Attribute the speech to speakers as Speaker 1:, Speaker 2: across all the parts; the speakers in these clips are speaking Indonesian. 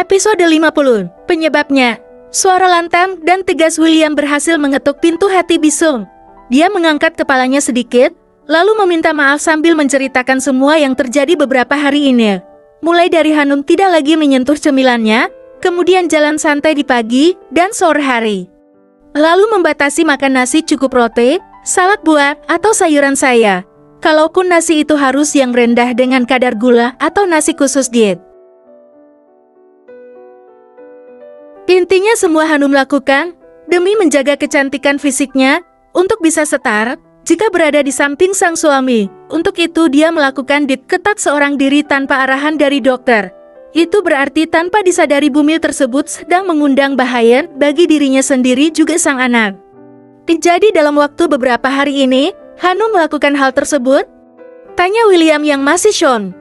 Speaker 1: Episode 50. Penyebabnya. Suara lantang dan tegas William berhasil mengetuk pintu hati Bisung. Dia mengangkat kepalanya sedikit, lalu meminta maaf sambil menceritakan semua yang terjadi beberapa hari ini. Mulai dari Hanum tidak lagi menyentuh cemilannya, kemudian jalan santai di pagi dan sore hari. Lalu membatasi makan nasi cukup roti, salad buah, atau sayuran saya. Kalaupun nasi itu harus yang rendah dengan kadar gula atau nasi khusus diet. Intinya semua Hanum lakukan demi menjaga kecantikan fisiknya untuk bisa setara jika berada di samping sang suami. Untuk itu dia melakukan diet ketat seorang diri tanpa arahan dari dokter. Itu berarti tanpa disadari bumil tersebut sedang mengundang bahaya bagi dirinya sendiri juga sang anak. Jadi dalam waktu beberapa hari ini, Hanum melakukan hal tersebut? Tanya William yang masih shock.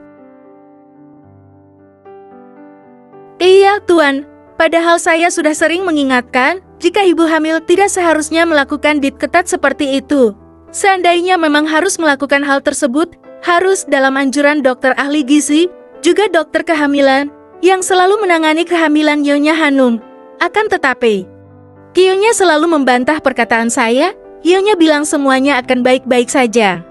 Speaker 1: Iya, Tuan. Padahal saya sudah sering mengingatkan, jika ibu hamil tidak seharusnya melakukan diet ketat seperti itu. Seandainya memang harus melakukan hal tersebut, harus dalam anjuran dokter ahli gizi, juga dokter kehamilan, yang selalu menangani kehamilan Nyonya Hanum. Akan tetapi, Nyonya selalu membantah perkataan saya, Nyonya bilang semuanya akan baik-baik saja.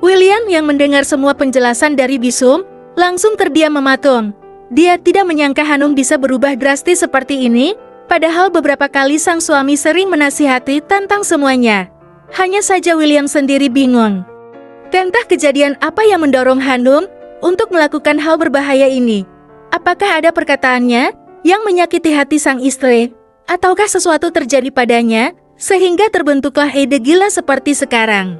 Speaker 1: William yang mendengar semua penjelasan dari Bisum, langsung terdiam mematung. Dia tidak menyangka Hanum bisa berubah drastis seperti ini, padahal beberapa kali sang suami sering menasihati tentang semuanya. Hanya saja William sendiri bingung. Entah kejadian apa yang mendorong Hanum untuk melakukan hal berbahaya ini. Apakah ada perkataannya yang menyakiti hati sang istri, ataukah sesuatu terjadi padanya sehingga terbentuklah ide gila seperti sekarang?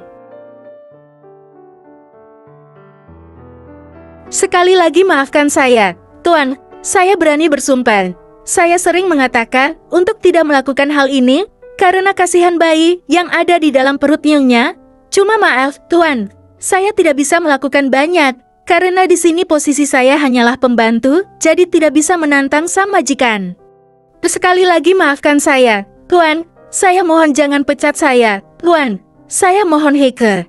Speaker 1: Sekali lagi maafkan saya, Tuan, saya berani bersumpah. Saya sering mengatakan untuk tidak melakukan hal ini karena kasihan bayi yang ada di dalam perut Nyonya. Cuma maaf, Tuan, saya tidak bisa melakukan banyak karena di sini posisi saya hanyalah pembantu, jadi tidak bisa menantang sang majikan. Sekali lagi maafkan saya, Tuan. Saya mohon jangan pecat saya, Tuan. Saya mohon Heike.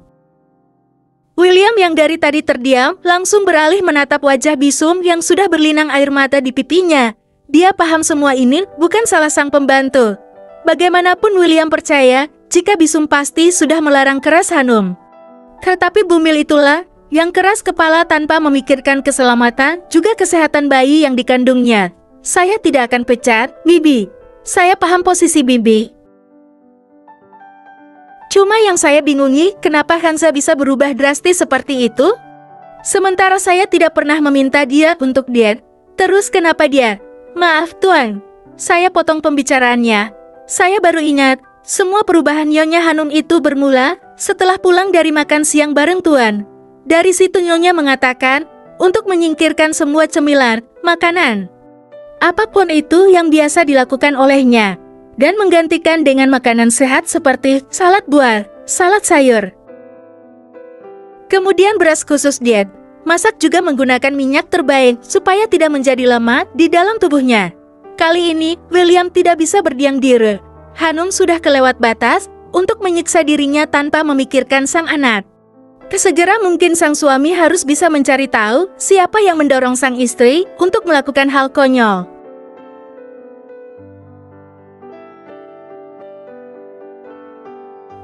Speaker 1: William yang dari tadi terdiam, langsung beralih menatap wajah Bisum yang sudah berlinang air mata di pipinya. Dia paham semua ini bukan salah sang pembantu. Bagaimanapun William percaya, jika Bisum pasti sudah melarang keras Hanum. Tetapi bumil itulah yang keras kepala tanpa memikirkan keselamatan, juga kesehatan bayi yang dikandungnya. Saya tidak akan pecat, Bibi. Saya paham posisi Bibi. Cuma yang saya bingungi, kenapa Hansa bisa berubah drastis seperti itu? Sementara saya tidak pernah meminta dia untuk diet. Terus kenapa dia? Maaf, Tuan. Saya potong pembicaraannya. Saya baru ingat, semua perubahan Nyonya Hanum itu bermula setelah pulang dari makan siang bareng Tuan. Dari situ Nyonya mengatakan untuk menyingkirkan semua cemilan, makanan, apapun itu yang biasa dilakukan olehnya, dan menggantikan dengan makanan sehat seperti salad buah, salad sayur. Kemudian beras khusus diet. Masak juga menggunakan minyak terbaik supaya tidak menjadi lemak di dalam tubuhnya. Kali ini, William tidak bisa berdiam diri. Hanum sudah kelewat batas untuk menyiksa dirinya tanpa memikirkan sang anak. Segera mungkin sang suami harus bisa mencari tahu siapa yang mendorong sang istri untuk melakukan hal konyol.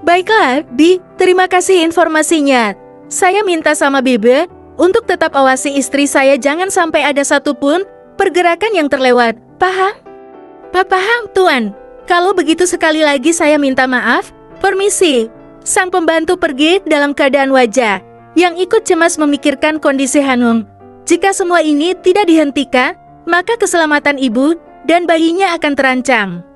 Speaker 1: Baiklah, Bi, terima kasih informasinya. Saya minta sama Bibi untuk tetap awasi istri saya jangan sampai ada satupun pergerakan yang terlewat. Paham? Paham, Tuan. Kalau begitu sekali lagi saya minta maaf. Permisi. Sang pembantu pergi dalam keadaan wajah yang ikut cemas memikirkan kondisi Hanum. Jika semua ini tidak dihentikan, maka keselamatan ibu dan bayinya akan terancam.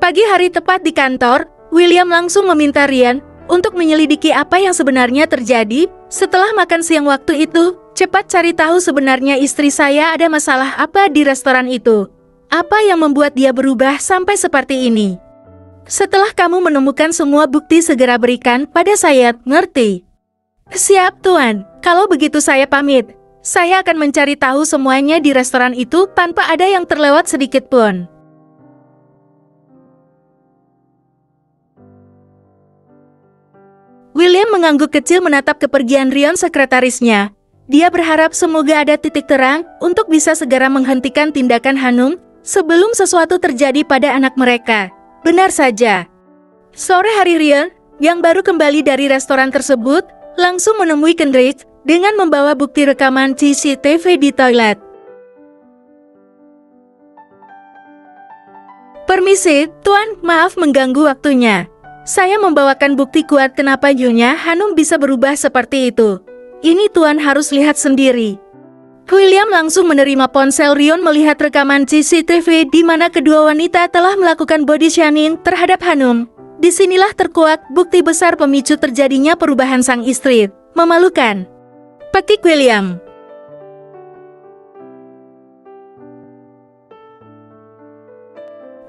Speaker 1: Pagi hari tepat di kantor, William langsung meminta Ryan untuk menyelidiki apa yang sebenarnya terjadi setelah makan siang waktu itu. Cepat cari tahu sebenarnya istri saya ada masalah apa di restoran itu. Apa yang membuat dia berubah sampai seperti ini? Setelah kamu menemukan semua bukti segera berikan pada saya, ngerti? Siap, Tuan. Kalau begitu saya pamit. Saya akan mencari tahu semuanya di restoran itu tanpa ada yang terlewat sedikit pun. William mengangguk kecil menatap kepergian Rion sekretarisnya. Dia berharap semoga ada titik terang untuk bisa segera menghentikan tindakan Hanum sebelum sesuatu terjadi pada anak mereka. Benar saja. Sore hari Rion, yang baru kembali dari restoran tersebut, langsung menemui Kendrick dengan membawa bukti rekaman CCTV di toilet. Permisi, Tuan, maaf mengganggu waktunya. Saya membawakan bukti kuat kenapa Nyonya Hanum bisa berubah seperti itu. Ini Tuan harus lihat sendiri. William langsung menerima ponsel Rion melihat rekaman CCTV di mana kedua wanita telah melakukan body shaming terhadap Hanum. Disinilah terkuak bukti besar pemicu terjadinya perubahan sang istri. Memalukan. Petik William.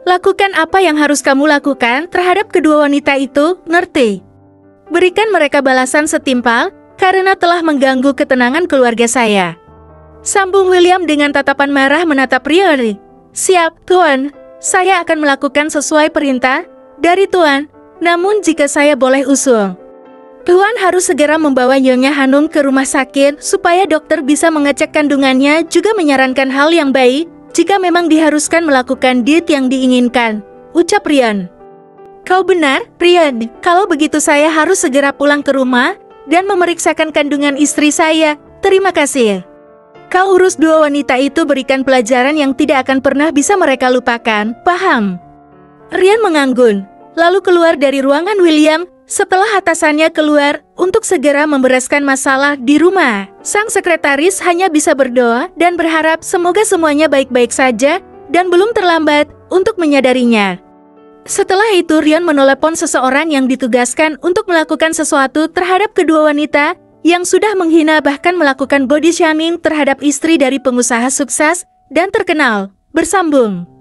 Speaker 1: Lakukan apa yang harus kamu lakukan terhadap kedua wanita itu, ngerti? Berikan mereka balasan setimpal, karena telah mengganggu ketenangan keluarga saya. Sambung William dengan tatapan marah menatap Rion. Siap, Tuan. Saya akan melakukan sesuai perintah dari Tuan, namun jika saya boleh usul. Tuan harus segera membawa Nyonya Hanum ke rumah sakit supaya dokter bisa mengecek kandungannya, juga menyarankan hal yang baik jika memang diharuskan melakukan diet yang diinginkan, ucap Rion. Kau benar, Rion. Kalau begitu saya harus segera pulang ke rumah dan memeriksakan kandungan istri saya. Terima kasih. Kau urus dua wanita itu, berikan pelajaran yang tidak akan pernah bisa mereka lupakan, paham? Rion mengangguk, lalu keluar dari ruangan William. Setelah atasannya keluar untuk segera membereskan masalah di rumah, sang sekretaris hanya bisa berdoa dan berharap semoga semuanya baik-baik saja dan belum terlambat untuk menyadarinya. Setelah itu Rion menelepon seseorang yang ditugaskan untuk melakukan sesuatu terhadap kedua wanita yang sudah menghina bahkan melakukan body shaming terhadap istri dari pengusaha sukses dan terkenal. Bersambung.